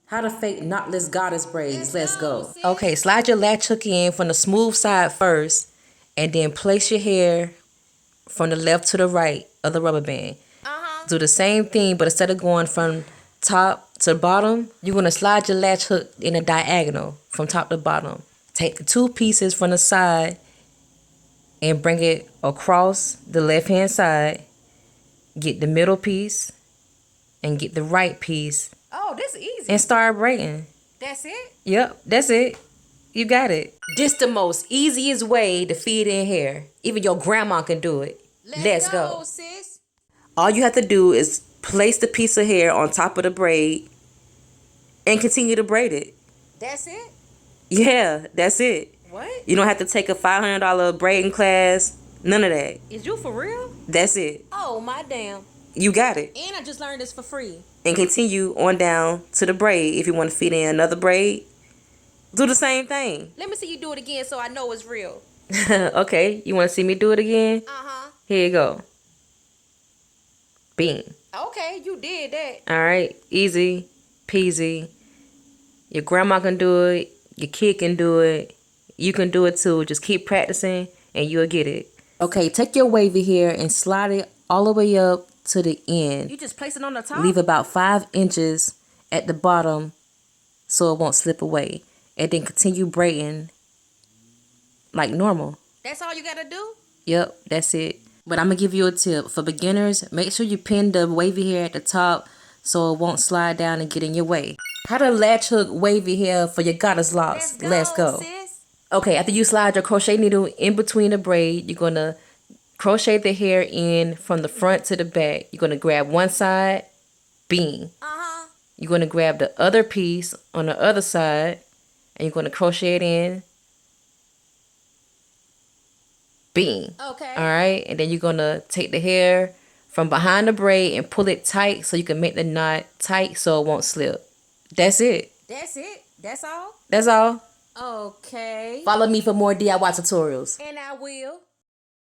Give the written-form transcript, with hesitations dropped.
How to fake knotless goddess braids. Let's go. Sis. Okay, slide your latch hook in from the smooth side first, and then place your hair from the left to the right of the rubber band. Do the same thing, but instead of going from top to bottom, you're going to slide your latch hook in a diagonal from top to bottom. Take the two pieces from the side and bring it across the left hand side. Get the middle piece and get the right piece. Oh, this is easy. And start braiding. That's it? Yep, that's it. You got it. This the most easiest way to feed in hair. Even your grandma can do it. Let's go. Sis. All you have to do is place the piece of hair on top of the braid and continue to braid it. That's it? Yeah, that's it. What? You don't have to take a $500 braiding class. None of that. Is you for real? That's it. Oh, my damn. You got it. And I just learned this for free. And continue on down to the braid. If you want to feed in another braid, do the same thing. Let me see you do it again so I know it's real. Okay, you want to see me do it again? Uh-huh. Here you go. Bing. Okay, you did that. All right, easy peasy. Your grandma can do it. Your kid can do it. You can do it too. Just keep practicing and you'll get it. Okay, take your wavy hair and slide it all the way up to the end. You just place it on the top? Leave about 5 inches at the bottom so it won't slip away. And then continue braiding like normal. That's all you gotta do? Yep, that's it. But I'm going to give you a tip. For beginners, make sure you pin the wavy hair at the top so it won't slide down and get in your way. How to latch hook wavy hair for your goddess locks. Let's go. Sis. Okay, after you slide your crochet needle in between the braid, you're going to crochet the hair in from the front to the back. You're going to grab one side, bing. Uh-huh. You're going to grab the other piece on the other side, and you're going to crochet it in, bing. Okay. All right, and then you're going to take the hair from behind the braid and pull it tight so you can make the knot tight so it won't slip. That's it. That's it? That's all? That's all. Okay. Follow me for more DIY tutorials. And I will.